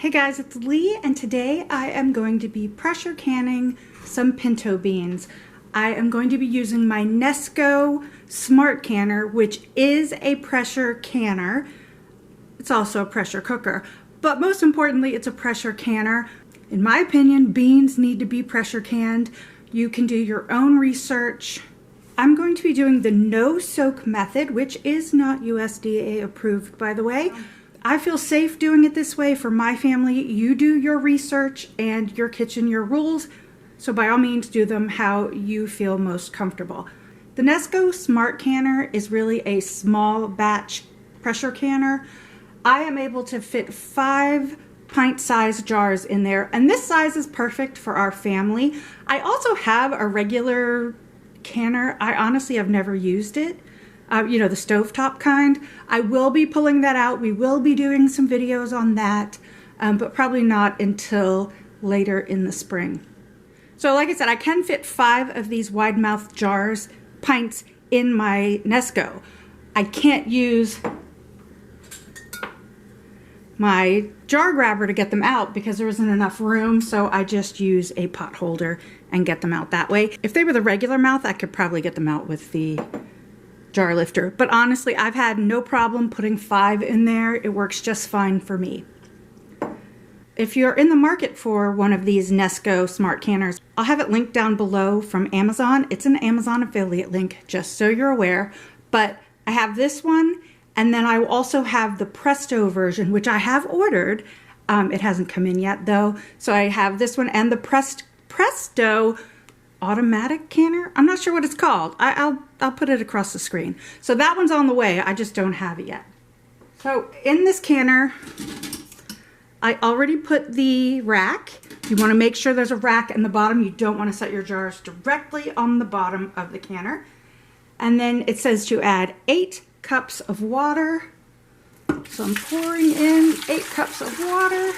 Hey guys, it's Lee, and today I am going to be pressure canning some pinto beans. I am going to be using my NESCO Smart Canner, which is a pressure canner. It's also a pressure cooker, but most importantly, it's a pressure canner. In my opinion, beans need to be pressure canned. You can do your own research. I'm going to be doing the no soak method, which is not USDA approved, by the way. I feel safe doing it this way for my family. You do your research and your kitchen, your rules. So by all means, do them how you feel most comfortable. The NESCO Smart Canner is really a small batch pressure canner. I am able to fit 5 pint-sized jars in there, and this size is perfect for our family. I also have a regular canner. I honestly have never used it. You know, the stovetop kind. I will be pulling that out. We will be doing some videos on that, but probably not until later in the spring. So like I said, I can fit 5 of these wide mouth jars, pints, in my NESCO. I can't use my jar grabber to get them out because there isn't enough room, so I just use a pot holder and get them out that way. If they were the regular mouth, I could probably get them out with the jar lifter, but honestly, I've had no problem putting 5 in there. It works just fine for me. If you're in the market for one of these NESCO Smart Canners, I'll have it linked down below from Amazon. It's an Amazon affiliate link, just so you're aware, but I have this one, and then I will also have the Presto version, which I have ordered. It hasn't come in yet though, so I have this one and the Presto automatic canner. I'm not sure what it's called. I'll put it across the screen. So that one's on the way. I just don't have it yet. So in this canner, I already put the rack. You want to make sure there's a rack in the bottom. You don't want to set your jars directly on the bottom of the canner. And then it says to add 8 cups of water. So I'm pouring in 8 cups of water.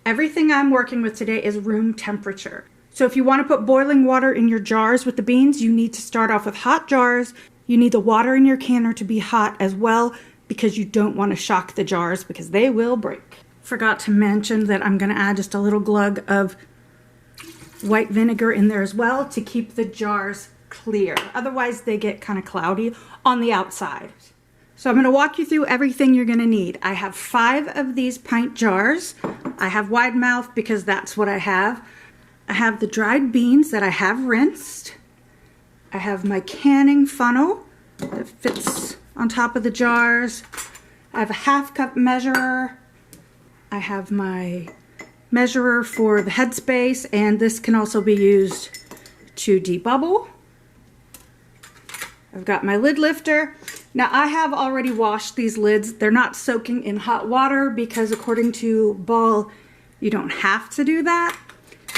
Everything I'm working with today is room temperature. So if you want to put boiling water in your jars with the beans, you need to start off with hot jars. You need the water in your canner to be hot as well because you don't want to shock the jars because they will break. Forgot to mention that I'm going to add just a little glug of white vinegar in there as well to keep the jars clear. Otherwise they get kind of cloudy on the outside. So I'm going to walk you through everything you're going to need. I have 5 of these pint jars. I have wide mouth because that's what I have. I have the dried beans that I have rinsed. I have my canning funnel that fits on top of the jars. I have a 1/2 cup measurer. I have my measurer for the headspace, and this can also be used to debubble. I've got my lid lifter. Now I have already washed these lids. They're not soaking in hot water because according to Ball, you don't have to do that.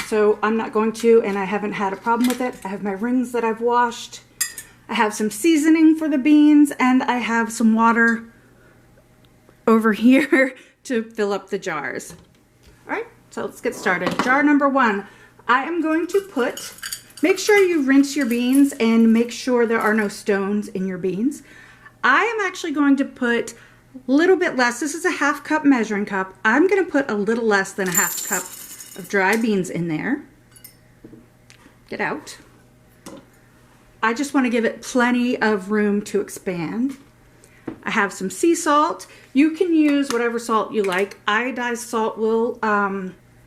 So I'm not going to, and I haven't had a problem with it. I have my rings that I've washed. I have some seasoning for the beans, and I have some water over here to fill up the jars. All right, so let's get started. Jar number 1, I am going to put, make sure you rinse your beans and make sure there are no stones in your beans. I am actually going to put a little bit less. This is a 1/2 cup measuring cup. I'm going to put a little less than a 1/2 cup of dry beans in there. Get out. I just want to give it plenty of room to expand. I have some sea salt. You can use whatever salt you like. Iodized salt will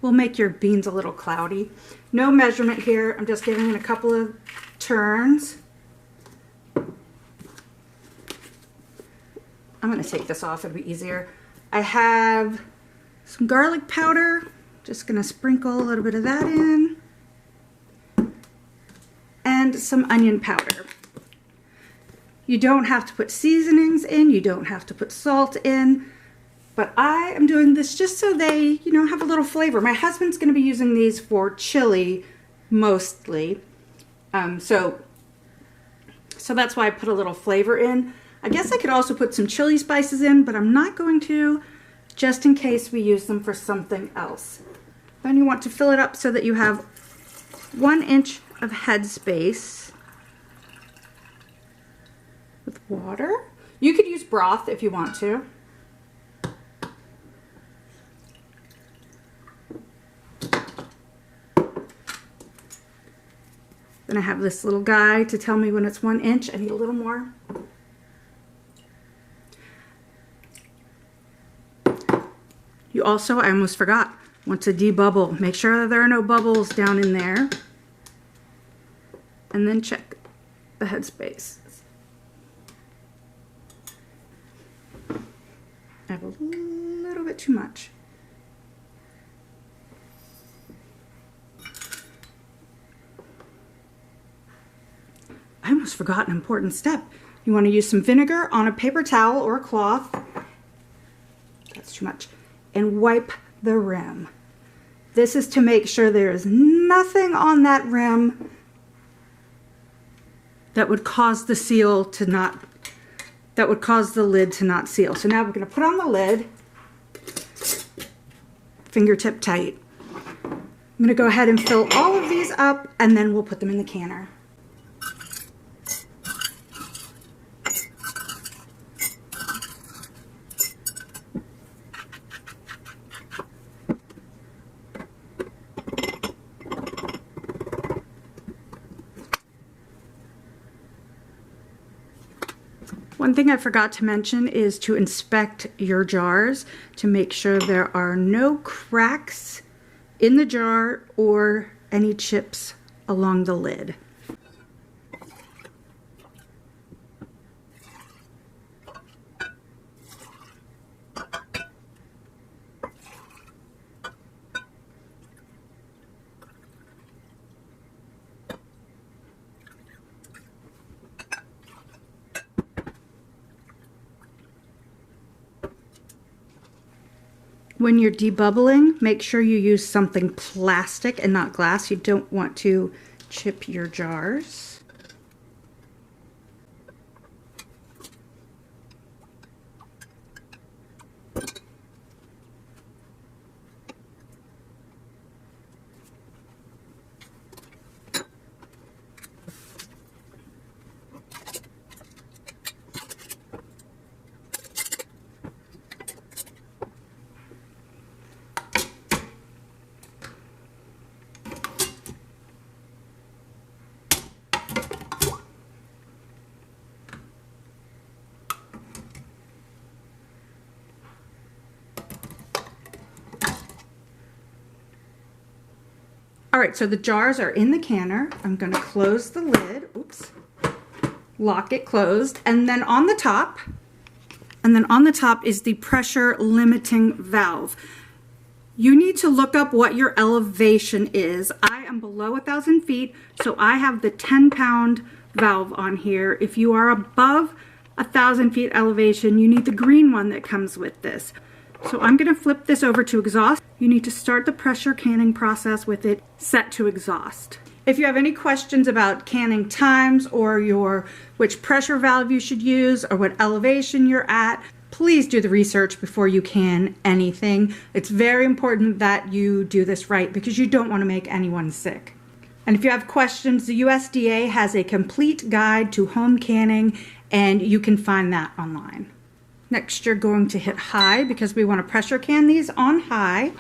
make your beans a little cloudy. No measurement here. I'm just giving it a couple of turns. I'm going to take this off, it'll be easier. I have some garlic powder. Just going to sprinkle a little bit of that in. And some onion powder. You don't have to put seasonings in, you don't have to put salt in, but I am doing this just so they, you know, have a little flavor. My husband's going to be using these for chili mostly. So that's why I put a little flavor in. I guess I could also put some chili spices in, but I'm not going to, just in case we use them for something else. Then you want to fill it up so that you have 1 inch of headspace with water. You could use broth if you want to. Then I have this little guy to tell me when it's 1 inch. I need a little more. You also, I almost forgot, want to debubble. Make sure that there are no bubbles down in there. And then check the headspace. I have a little bit too much. I almost forgot an important step. You want to use some vinegar on a paper towel or a cloth. That's too much. And wipe the rim. This is to make sure there is nothing on that rim that would cause the seal to not, that would cause the lid to not seal. So now we're going to put on the lid, fingertip tight. I'm going to go ahead and fill all of these up and then we'll put them in the canner. One thing I forgot to mention is to inspect your jars to make sure there are no cracks in the jar or any chips along the lid. When you're debubbling, make sure you use something plastic and not glass. You don't want to chip your jars. All right, so the jars are in the canner. I'm going to close the lid. Oops. Lock it closed. And then on the top is the pressure limiting valve. You need to look up what your elevation is. I am below 1,000 feet, so I have the 10-pound valve on here. If you are above 1,000 feet elevation, you need the green one that comes with this. So I'm going to flip this over to exhaust. You need to start the pressure canning process with it set to exhaust. If you have any questions about canning times or which pressure valve you should use or what elevation you're at, please do the research before you can anything. It's very important that you do this right because you don't want to make anyone sick. And if you have questions, the USDA has a complete guide to home canning and you can find that online. Next, you're going to hit high because we want to pressure can these on high.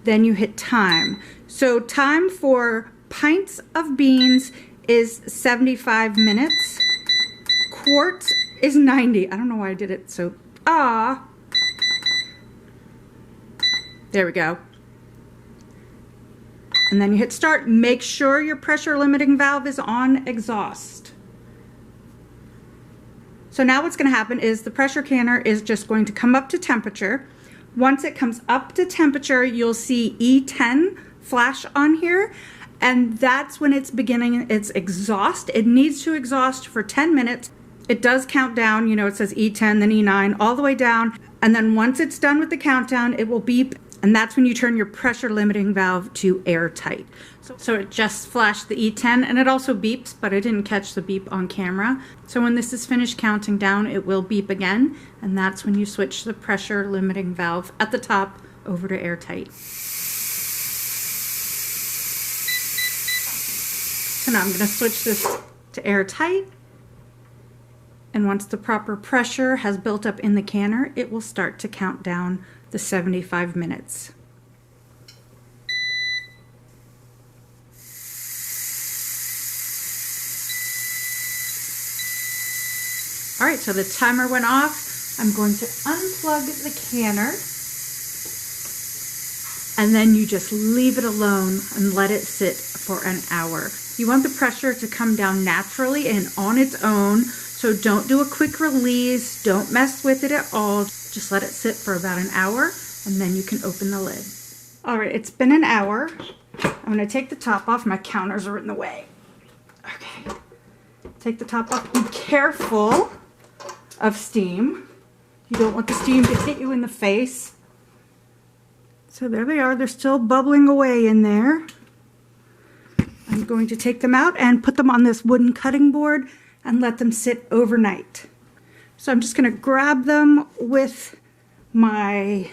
Then you hit time. So time for pints of beans is 75 minutes. Quarts is 90. I don't know why I did it so, There we go. And then you hit start. Make sure your pressure limiting valve is on exhaust. So now what's going to happen is the pressure canner is just going to come up to temperature. Once it comes up to temperature, you'll see E10 flash on here, and that's when it's beginning its exhaust. It needs to exhaust for 10 minutes. It does count down, you know, it says E10, then E9, all the way down, and then once it's done with the countdown, it will beep, and that's when you turn your pressure limiting valve to airtight. So it just flashed the E10 and it also beeps, but I didn't catch the beep on camera. So when this is finished counting down, it will beep again, and that's when you switch the pressure limiting valve at the top over to airtight. So now I'm going to switch this to airtight, and once the proper pressure has built up in the canner, it will start to count down the 75 minutes. All right, so the timer went off. I'm going to unplug the canner. And then you just leave it alone and let it sit for an hour. You want the pressure to come down naturally and on its own, so don't do a quick release, don't mess with it at all. Just let it sit for about an hour and then you can open the lid. All right, it's been an hour. I'm gonna take the top off, my counters are in the way. Okay, take the top off. Be careful of steam. You don't want the steam to hit you in the face. So there they are, they're still bubbling away in there. I'm going to take them out and put them on this wooden cutting board and let them sit overnight. So I'm just going to grab them with my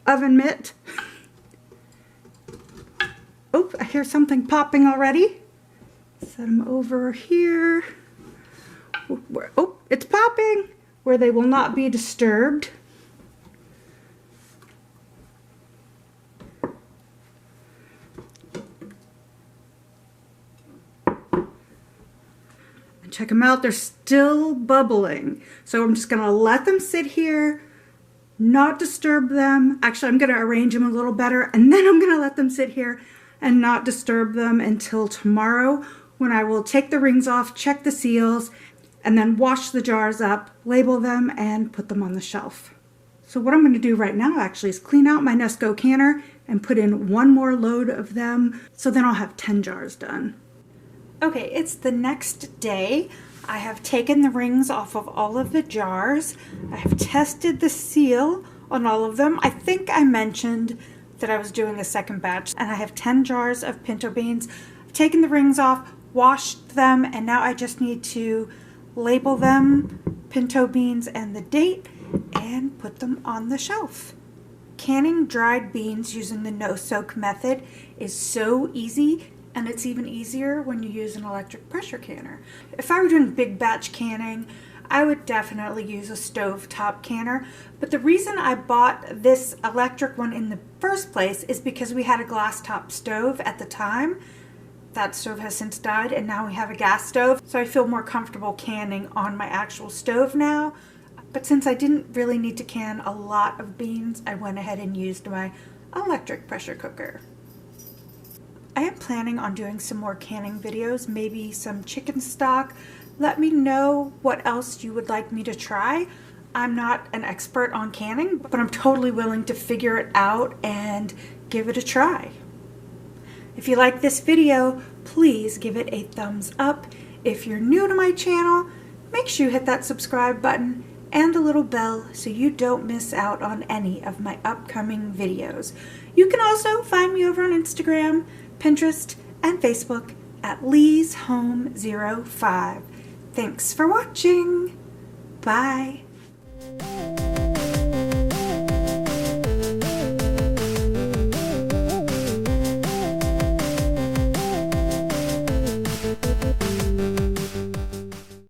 oven mitt. Oh, I hear something popping already. Set them over here. Oh, it's popping where they will not be disturbed. Check them out, they're still bubbling. So I'm just gonna let them sit here, not disturb them. Actually, I'm gonna arrange them a little better and then I'm gonna let them sit here and not disturb them until tomorrow when I will take the rings off, check the seals, and then wash the jars up, label them, and put them on the shelf. So what I'm gonna do right now actually is clean out my NESCO canner and put in one more load of them, so then I'll have 10 jars done. Okay, it's the next day. I have taken the rings off of all of the jars. I have tested the seal on all of them. I think I mentioned that I was doing a second batch, and I have 10 jars of pinto beans. I've taken the rings off, washed them, and now I just need to label them, pinto beans and the date, and put them on the shelf. Canning dried beans using the no-soak method is so easy. And it's even easier when you use an electric pressure canner. If I were doing big batch canning, I would definitely use a stovetop canner. But the reason I bought this electric one in the first place is because we had a glass top stove at the time. That stove has since died and now we have a gas stove. So I feel more comfortable canning on my actual stove now. But since I didn't really need to can a lot of beans, I went ahead and used my electric pressure cooker. I am planning on doing some more canning videos, maybe some chicken stock. Let me know what else you would like me to try. I'm not an expert on canning, but I'm totally willing to figure it out and give it a try. If you like this video, please give it a thumbs up. If you're new to my channel, make sure you hit that subscribe button and the little bell so you don't miss out on any of my upcoming videos. You can also find me over on Instagram, Pinterest, and Facebook at leighshome05. Thanks for watching. Bye.